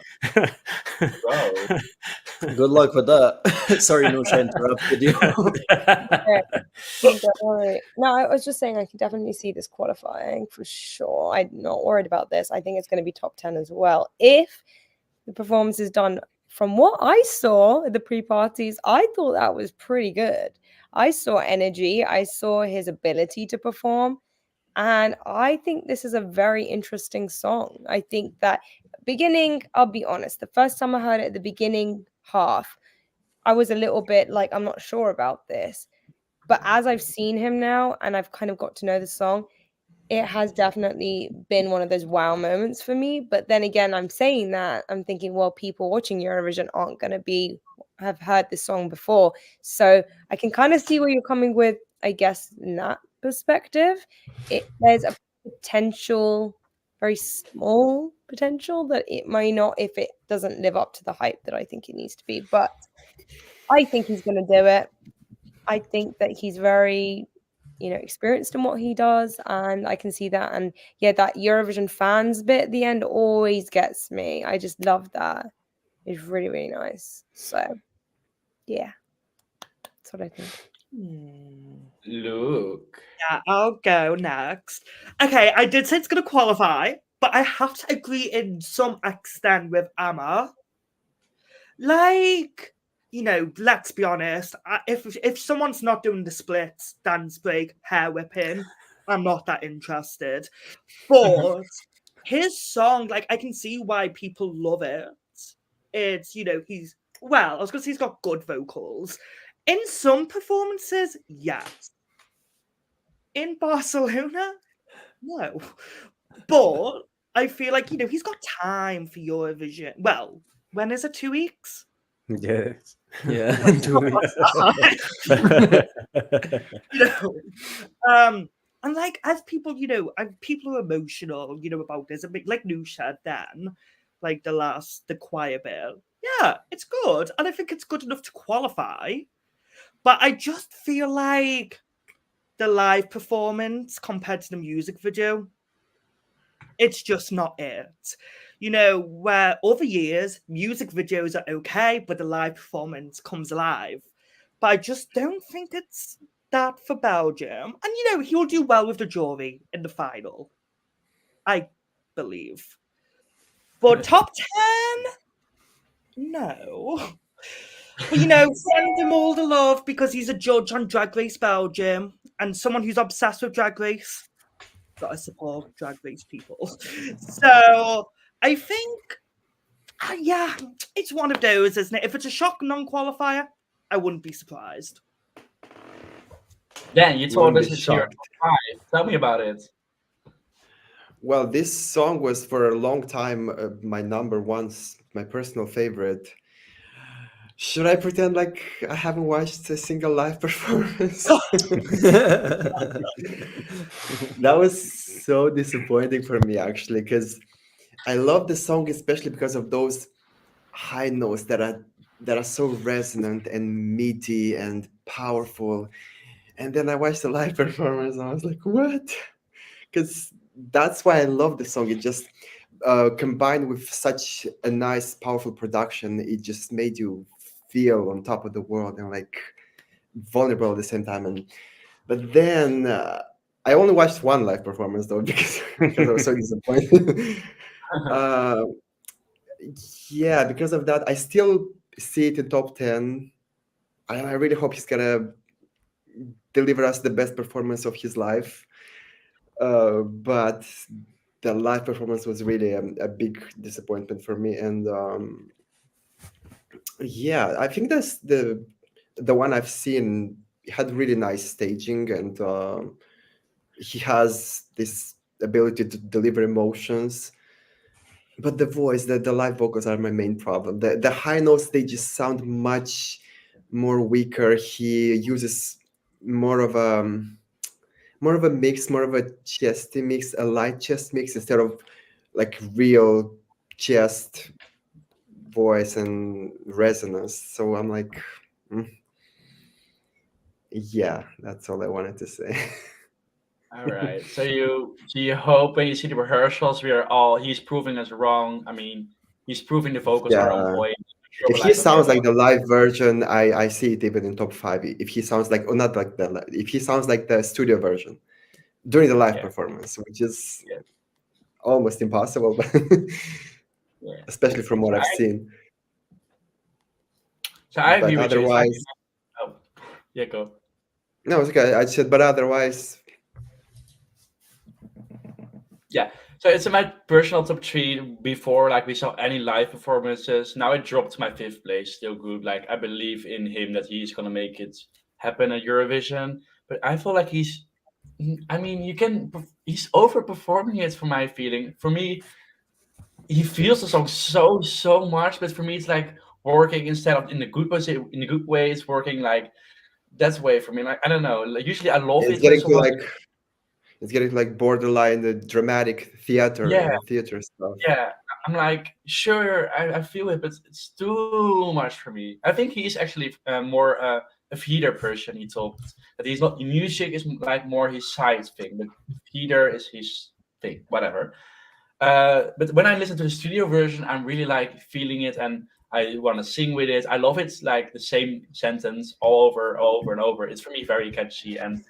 Good luck with that. Sorry, Nusha, interrupted you. Don't worry. No, I was just saying I can definitely see this qualifying for sure. I'm not worried about this. I think it's going to be top 10 as well. If the performance is done from what I saw at the pre-parties, I thought that was pretty good. I saw energy. I saw his ability to perform. And I think this is a very interesting song. I think that beginning, I'll be honest, the first time I heard it at the beginning half, I was a little bit like, I'm not sure about this. But as I've seen him now and I've kind of got to know the song, it has definitely been one of those wow moments for me. But then again, I'm saying that, I'm thinking, well, people watching Eurovision aren't going to have heard this song before. So I can kind of see where you're coming with, I guess, in that perspective. There's a potential, very small potential that it may not, if it doesn't live up to the hype that I think it needs to be. But I think he's going to do it. I think that he's very, experienced in what he does, and I can see that. And yeah, that Eurovision fans bit at the end always gets me. I just love that. It's really, really nice. So, yeah, that's what I think. Luke. Yeah, I'll go next. Okay, I did say it's going to qualify, but I have to agree in some extent with Emma. Like, let's be honest. If someone's not doing the splits, dance break, hair whipping, I'm not that interested. But his song, like, I can see why people love it. It's, I was going to say he's got good vocals. In some performances, yes. In Barcelona, no. But I feel like, he's got time for Eurovision. Well, when is it? 2 weeks? Yes. Yeah. And like as people, people are emotional, about this. Like New said then, like the choir bit. Yeah, it's good. And I think it's good enough to qualify. But I just feel like the live performance compared to the music video, it's just not it. Where other years, music videos are okay, but the live performance comes alive. But I just don't think it's that for Belgium. And, he'll do well with the jury in the final, I believe. But top 10? No. But, send him all the love because he's a judge on Drag Race Belgium and someone who's obsessed with Drag Race. Gotta support Drag Race people. So I think, yeah, it's one of those, isn't it? If it's a shock non-qualifier, I wouldn't be surprised. Dan, you told Wouldn't us be it's your shocked. top 5. Tell me about it. Well, this song was for a long time my number one, my personal favorite. Should I pretend like I haven't watched a single live performance? That was so disappointing for me, actually, because I love the song, especially because of those high notes that are so resonant and meaty and powerful. And then I watched the live performance and I was like, what? Because that's why I love the song. It just combined with such a nice, powerful production, it just made you feel on top of the world and like vulnerable at the same time. But then I only watched one live performance though because I was so disappointed. Yeah, because of that, I still see it in top 10. And I really hope he's gonna deliver us the best performance of his life. But the live performance was really a big disappointment for me. And yeah, I think that's the one I've seen had really nice staging, and he has this ability to deliver emotions. but the voice, the live vocals are my main problem. The high notes, they just sound much more weaker. He uses more of a mix, more of a chesty mix, a light chest mix instead of like real chest voice and resonance. So I'm like, yeah, that's all I wanted to say. All right. So you hope when you see the rehearsals, he's proving us wrong. I mean, he's proving the vocals are on Yeah. point. Sure, If we're he like, okay, sounds okay. like the live version, I see it even in top 5. If he sounds like, or not like if he sounds like the studio version during the live Yeah. performance, which is Yeah. almost impossible, but Yeah. especially from what I've seen. So I But agree with you. It's otherwise, oh, yeah, go. no, it's okay. I said, but otherwise, Yeah. So it's in my personal top 3 before like we saw any live performances. Now it dropped to my 5th place. Still good. Like I believe in him that he's gonna make it happen at Eurovision. But I feel like he's overperforming it for my feeling. For me, he feels the song so much, but for me it's like working instead of in the good way, it's working like that's way for me. Like I don't know. Like, usually I love it's it when getting to someone like borderline the dramatic theater stuff. yeah, I'm like, sure, I feel it, but it's too much for me. I think he's actually more a feeder person. He talked that he's not music is like more his side thing, but feeder is his thing, whatever. But when I listen to the studio version, I'm really like feeling it, and I want to sing with it. I love it, like the same sentence all over and over. It's for me very catchy and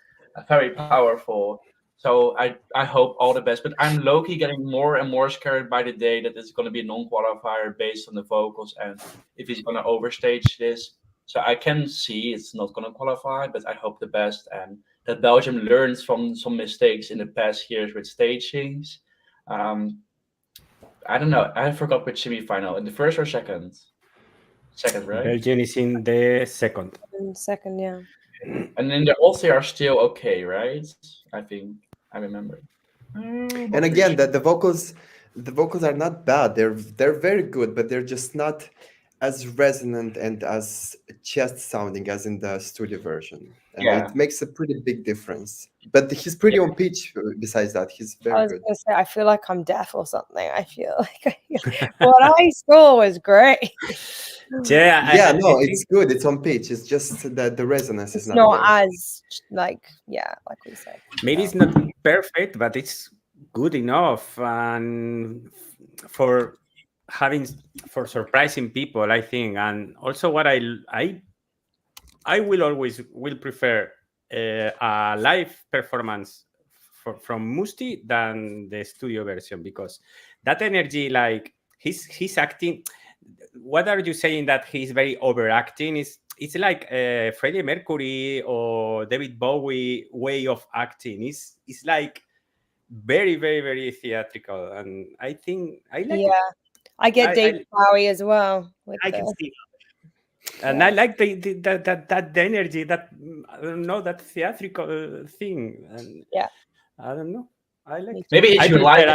very powerful. So I hope all the best. But I'm low-key getting more and more scared by the day that it's going to be a non-qualifier based on the vocals and if he's going to overstage this. So I can see it's not going to qualify, but I hope the best and that Belgium learns from some mistakes in the past years with stagings. I don't know. I forgot which semi-final. In the first or second? Second, right? Belgium is in the second. Second, yeah. And then the Aussie are still okay, right? I think I remember. And again, the vocals are not bad. They're very good, but they're just not as resonant and as chest sounding as in the studio version. And it makes a pretty big difference. But he's pretty on pitch besides that. He's I very was good. gonna say, I feel like I'm deaf or something. I feel like what I saw was great. Yeah, no, it's good. It's on pitch. It's just that the resonance is not there. As like we said. Maybe it's not perfect, but it's good enough and for surprising people, I think. And also what I will prefer a live performance from Musti than the studio version, because that energy, like he's acting. What are you saying that he's very overacting? It's like Freddie Mercury or David Bowie way of acting. It's like very, very, very theatrical, and I think I like it. I get David Bowie as well. I can see that. And I like that energy, that I don't know, that theatrical thing. And I don't know. I like maybe it's your life.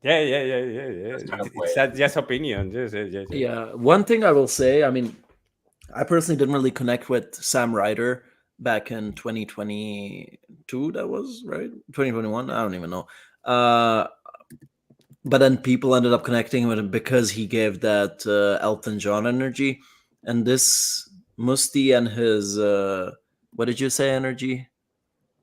Yeah. It's just opinion. Yes. Yeah. One thing I will say, I mean, I personally didn't really connect with Sam Ryder back in 2022. That was right, 2021. I don't even know. But then people ended up connecting with him because he gave that Elton John energy, and this Musti and his what did you say energy,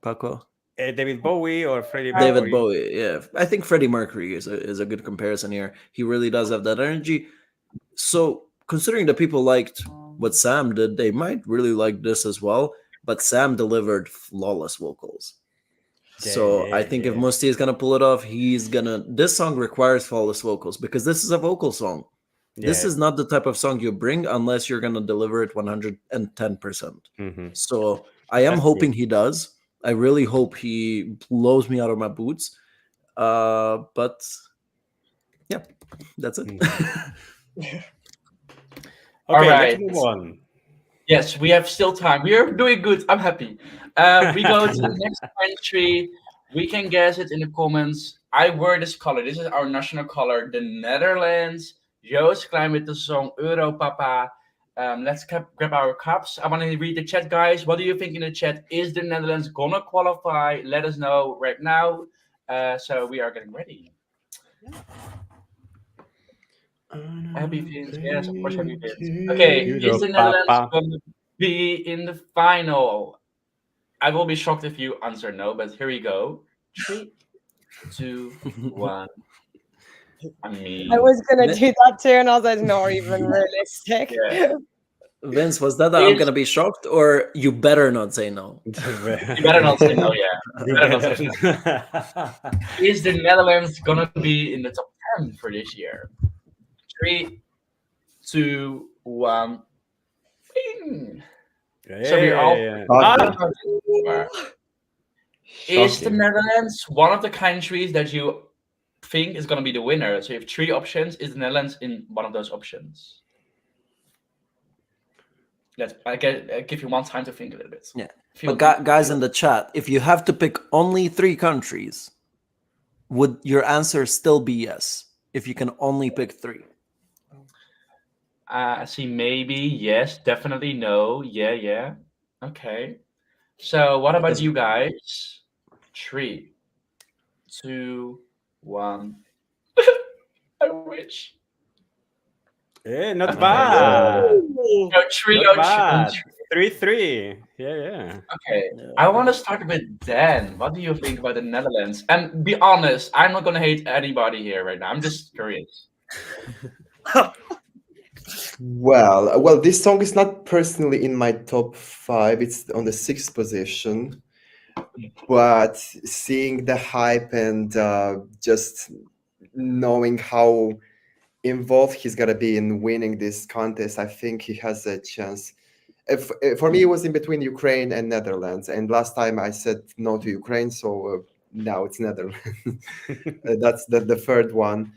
Paco? David Bowie or Freddie Mercury? David Bowie, yeah. I think Freddie Mercury is a good comparison here. He really does have that energy. So considering that people liked what Sam did, they might really like this as well. But Sam delivered flawless vocals. So I think if Musti is gonna pull it off, this song requires flawless vocals because this is a vocal song. This is not the type of song you bring unless you're gonna deliver it 110%. Mm-hmm. So I am hoping he does. I really hope he blows me out of my boots. But yeah, that's it. Okay, all right. Let's move on. Yes, we have still time. We are doing good. I'm happy. We go to the next country. We can guess it in the comments. I wear this color. This is our national color, the Netherlands. Joost klein with the song Europapa. Let's grab our cups. I want to read the chat, guys. What do you think in the chat? Is the Netherlands gonna qualify? Let us know right now. So we are getting ready. Happy Vince. Yes, of course, happy Vince. Okay, is the Netherlands Europapa. going to be in the final? I will be shocked if you answer no, but here we go. 3, 2, 1. I mean, I was gonna Mi- do that too, and I was like, not even realistic. yeah. Vince, was that I'm Is gonna be shocked, or you better not say no? you better not say no, yeah. You better not say no. Is the Netherlands gonna be in the top 10 for this year? 3, 2, 1. Bing. So we're all Yeah. Is the Shocking. Netherlands one of the countries that you think is going to be the winner? So you have 3 options. Is the Netherlands in one of those options? I give you one time to think a little bit. Yeah. Feel But deep, guys feel- in the chat, if you have to pick only 3 countries, would your answer still be yes? If you can only pick 3. I see maybe, yes, definitely no, yeah. Okay. So what about Because- you guys? 3, 2, 1. I wish. Yeah, not Okay. bad. No, 3 Not or bad. 2. 3-3. Yeah. Okay, I want to start with Dan. What do you think about the Netherlands? And be honest, I'm not gonna hate anybody here right now. I'm just curious. Well, this song is not personally in my top 5. It's on the 6th position. But seeing the hype and just knowing how involved he's gonna be in winning this contest, I think he has a chance. For me, it was in between Ukraine and Netherlands, and last time I said no to Ukraine, so now it's Netherlands. That's the third one.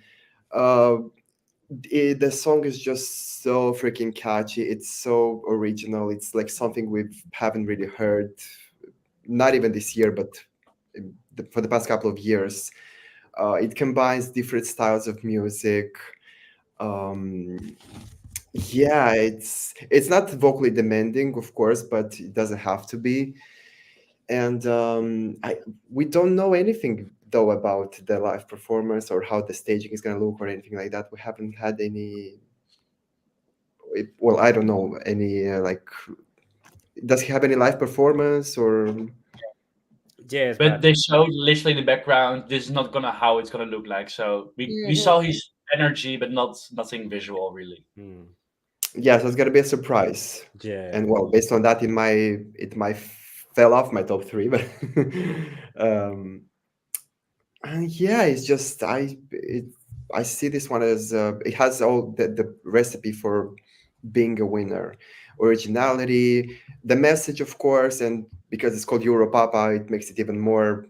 The song is just so freaking catchy. It's so original. It's like something we haven't really heard, not even this year, but for the past couple of years. It combines different styles of music. Yeah, it's not vocally demanding, of course, but it doesn't have to be. And we don't know anything though about the live performance or how the staging is going to look or anything like that. We haven't had any. Well, I don't know any like. Does he have any live performance or? Yes, But they showed literally in the background. This is not gonna how it's gonna look like. So we saw his energy, but nothing visual really. Yeah, so it's gonna be a surprise. Yeah. And well, based on that, it might fell off my top 3, but and yeah, it's just I see this one as it has all the recipe for being a winner: originality, the message, of course, and because it's called Europapa, it makes it even more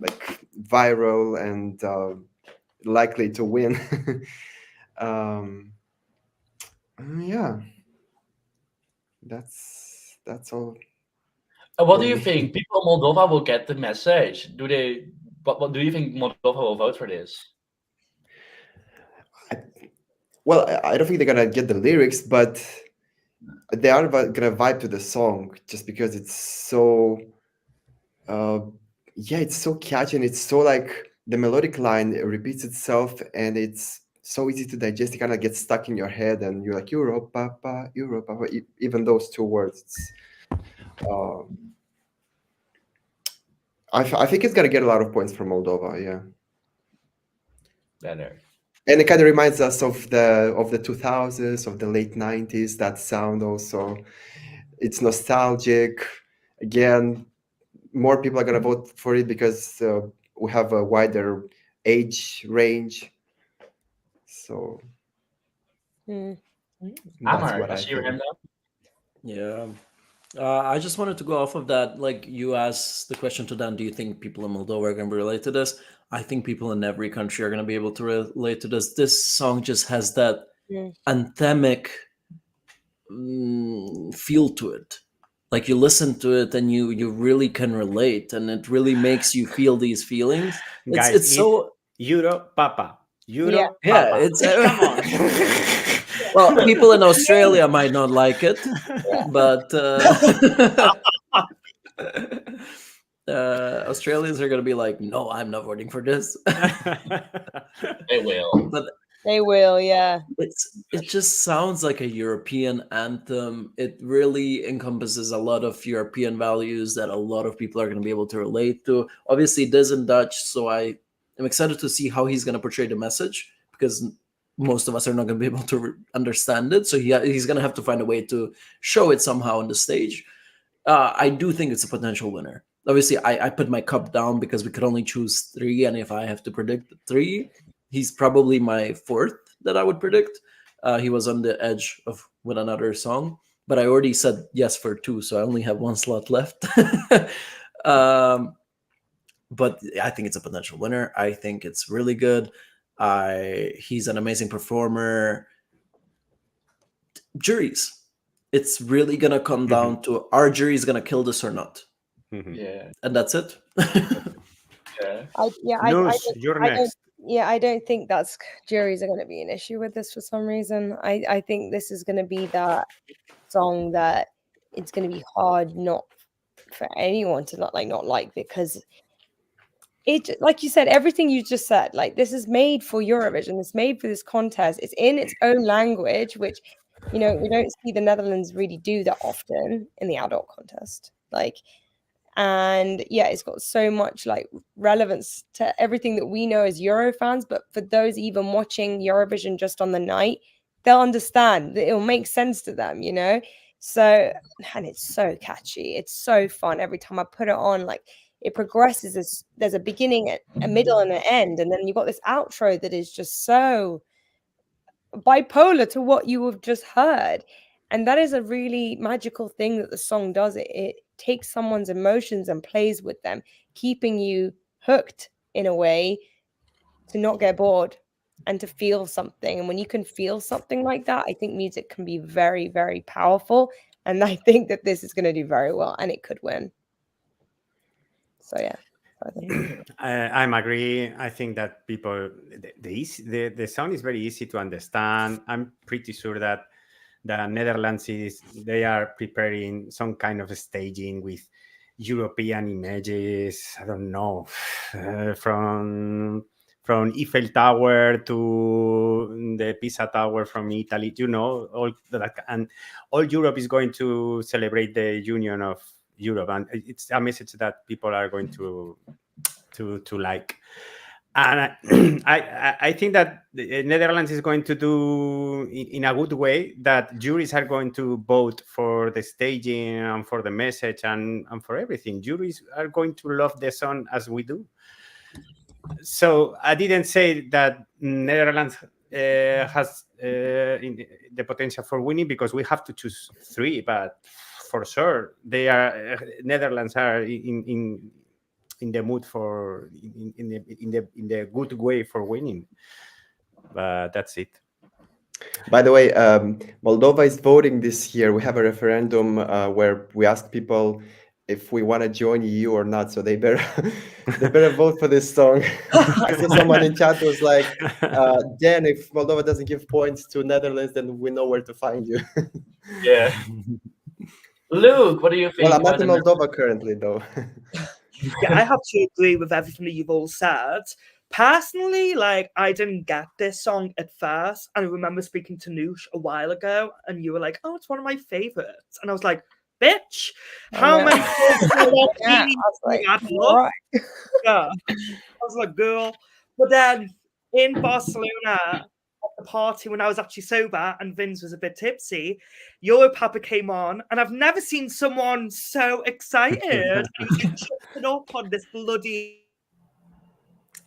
like viral and likely to win. Yeah, that's all. What for do you me. think? People of Moldova will get the message. Do they? What do you think Moldova will vote for this? Well, I don't think they're gonna get the lyrics, but they are gonna vibe to the song just because it's so yeah, it's so catchy and it's so like the melodic line repeats itself and it's so easy to digest. It kind of gets stuck in your head and you're like Europa, Europa, even those 2 words. I think it's gonna get a lot of points from Moldova. Yeah. Better. And it kind of reminds us of the 2000s, of the late 90s. That sound also, it's nostalgic. Again, more people are gonna vote for it because we have a wider age range. So that's Amar, what I I see your think. hand up. Yeah. I just wanted to go off of that. Like you asked the question to Dan, do you think people in Moldova are going to relate to this? I think people in every country are going to be able to relate to this. This song just has that anthemic feel to it. Like you listen to it and you really can relate, and it really makes you feel these feelings. Guys, It's so Euro Papa. Euro Yeah. Yeah, Papa. it's Come on. well, people in Australia might not like it, but Australians are gonna be like, no, I'm not voting for this. They will. But They will, yeah. it just sounds like a European anthem. It really encompasses a lot of European values that a lot of people are going to be able to relate to. Obviously, it is in Dutch, so I am excited to see how he's going to portray the message, because most of us are not going to be able to understand it. So he's going to have to find a way to show it somehow on the stage. I do think it's a potential winner. Obviously, I put my cup down because we could only choose three, and if I have to predict three, he's probably my fourth that I would predict. He was on the edge of with another song, but I already said yes for two, so I only have one slot left. But I think it's a potential winner. I think it's really good. He's an amazing performer. Juries. It's really gonna come down to, our jury is gonna kill this or not, Yeah. and that's it. Yeah. Luz, you're next. I don't think that's juries are going to be an issue with this for some reason. I think this is going to be that song that it's going to be hard not for anyone to not like, because it, like you said, everything you just said, like, this is made for Eurovision, it's made for this contest, it's in its own language, which, you know, we don't see the Netherlands really do that often in the adult contest, like. And yeah, it's got so much like relevance to everything that we know as Euro fans. But for those even watching Eurovision just on the night, they'll understand that it'll make sense to them, you know? So, and it's so catchy. It's so fun. Every time I put it on, like, it progresses. There's a beginning, a middle, and an end. And then you've got this outro that is just so bipolar to what you have just heard. And that is a really magical thing that the song does. It takes someone's emotions and plays with them, keeping you hooked in a way to not get bored and to feel something. And when you can feel something like that, I think music can be very, very powerful. And I think that this is going to do very well, and it could win. So yeah. I'm agree. I think that people, the sound is very easy to understand. I'm pretty sure that the Netherlands they are preparing some kind of staging with European images. I don't know, from Eiffel Tower to the Pisa Tower from Italy. You know, all that, and all Europe is going to celebrate the union of Europe, and it's a message that people are going to like. And I think that the Netherlands is going to do in a good way, that juries are going to vote for the staging and for the message and for everything. Juries are going to love the song as we do. So I didn't say that Netherlands has the potential for winning, because we have to choose three, but for sure Netherlands are in the mood for in the good way for winning. But that's it. By the way, Moldova is voting this year. We have a referendum where we ask people if we want to join EU or not. So they better vote for this song. So someone in chat was like, Dan, if Moldova doesn't give points to Netherlands, then we know where to find you. Yeah. Luke, what do you think? Well, I'm not in Moldova currently, though. Yeah, I have to agree with everything that you've all said. Personally, like, I didn't get this song at first. And I remember speaking to Noosh a while ago, and you were like, oh, it's one of my favorites. And I was like, bitch, how many Yeah, I was like, girl. But then in Barcelona, at the party when I was actually sober and Vince was a bit tipsy, Euro Papa came on, and I've never seen someone so excited and jumping up on this bloody.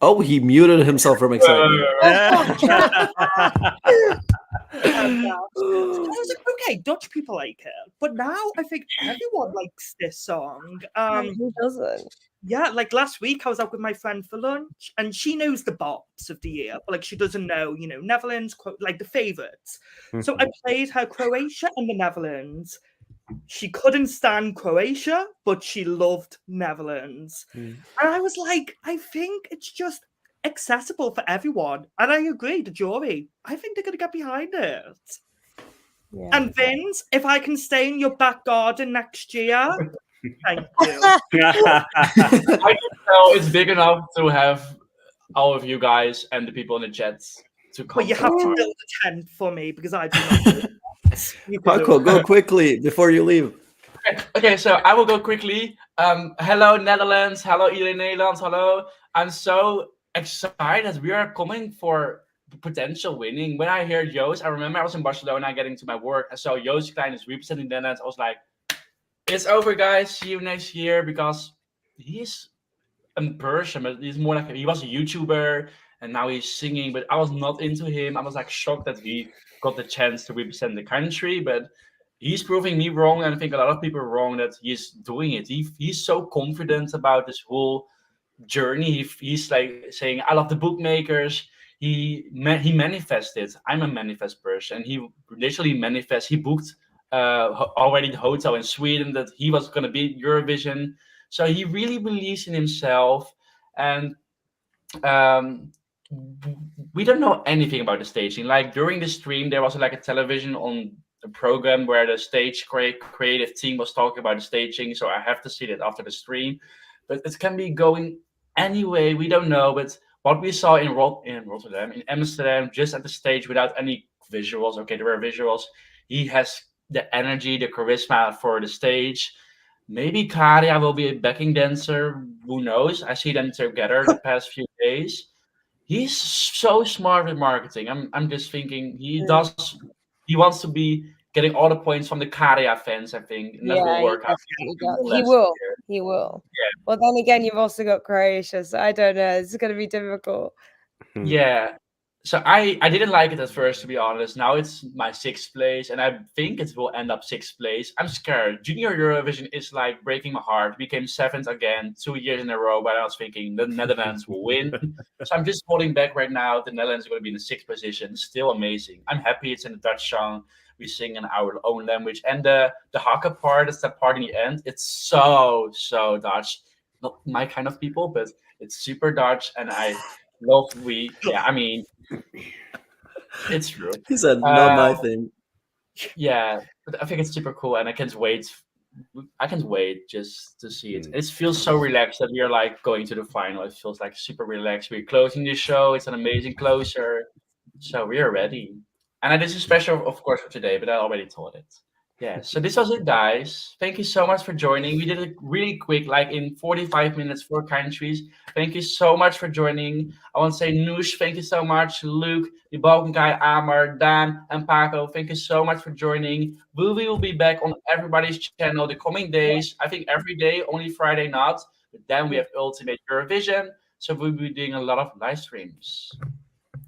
Oh, he muted himself from excitement. I was like, okay, Dutch people like it, but now I think everyone likes this song. Who doesn't? Yeah, like last week I was out with my friend for lunch, and she knows the bops of the year, but like she doesn't know, you know, Netherlands, like the favorites. So I played her Croatia and the Netherlands. She couldn't stand Croatia, but she loved Netherlands. And I was like, I think it's just accessible for everyone. And I agree, the jury, I think they're going to get behind it. Yeah. And Vince, if I can stay in your back garden next year, thank you. I can tell it's big enough to have all of you guys and the people in the chats to come. But you have to tomorrow. build a tent for me because I do not do that. You can do Paco, it. go quickly before you leave. Okay, so I will go quickly. Hello Netherlands, hello iedereen Nederlands, hello. I'm so excited. We are coming for potential winning. When I heard Joost, I remember I was in Barcelona getting to my work. I saw Joost Klein is representing the Netherlands. I was like, it's over, guys. See you next year, because he's a person, but he's more like he was a YouTuber and now he's singing. But I was not into him. I was like shocked that he got the chance to represent the country, but he's proving me wrong, and I think a lot of people are wrong that he's doing it. He's so confident about this whole journey. He's like saying, "I love the bookmakers." He manifested. I'm a manifest person. He literally manifest. He booked already the hotel in Sweden that he was going to be Eurovision. So he really believes in himself, and um, we don't know anything about the staging. Like during the stream, there was like a television on a program where the stage creative team was talking about the staging. So I have to see that after the stream. But it can be going anyway. We don't know. But what we saw in Rotterdam, in Amsterdam, just at the stage without any visuals. Okay, there were visuals. He has the energy, the charisma for the stage. Maybe Karia will be a backing dancer. Who knows? I see them together the past few days. He's so smart with marketing. I'm just thinking he wants to be getting all the points from the Karia fans, I think, and that Yeah, will he work out. definitely does. He will. Yeah. Well, then again, you've also got Croatia, so I don't know. It's going to be difficult. Yeah. So I didn't like it at first, to be honest. Now it's my 6th place, and I think it will end up 6th place. I'm scared. Junior Eurovision is like breaking my heart. We came 7th again, 2 years in a row, but I was thinking the Netherlands will win. So I'm just holding back right now. The Netherlands are going to be in the 6th position. Still amazing. I'm happy it's in the Dutch song. We sing in our own language. And the haka part, that's that part in the end. It's so Dutch. Not my kind of people, but it's super Dutch, and I love I mean, it's true. He said, "Not my thing." Yeah, but I think it's super cool, and I can't wait. I can't wait just to see it. It feels so relaxed that we are like going to the final. It feels like super relaxed. We're closing the show. It's an amazing closer, so we are ready. And this is special, of course, for today, but I already told it. Yeah, so this was it, guys. Thank you so much for joining. We did it really quick, like in 45 minutes, 4 countries. Thank you so much for joining. I want to say Noosh, thank you so much. Luke, the Balkan guy, Amar, Dan, and Paco, thank you so much for joining. We will be back on everybody's channel the coming days. I think every day, only Friday not. But then we have Ultimate Eurovision, so we'll be doing a lot of live streams.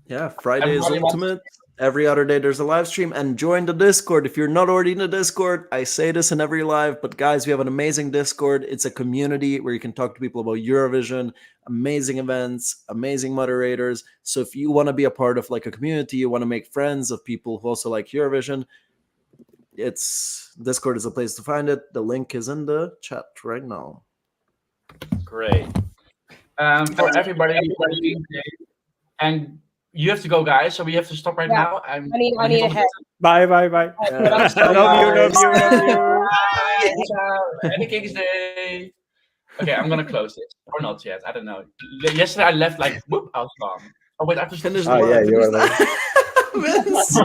Yeah, Friday is Everybody Ultimate. Every other day there's a live stream, and join the Discord. If you're not already in the Discord, I say this in every live, but guys, we have an amazing Discord. It's a community where you can talk to people about Eurovision, amazing events, amazing moderators. So if you want to be a part of like a community, you want to make friends of people who also like Eurovision, Discord is a place to find it. The link is in the chat right now. Great. For everybody, and you have to go, guys. So we have to stop right now. I need a head. Bye. Yeah. Love you. Bye. Ciao. Happy King's Day. Okay, I'm gonna close this or not yet. I don't know. Yesterday I left like whoop, I was gone. Oh wait, I have to Finish Oh, yeah, you were the like. Vince.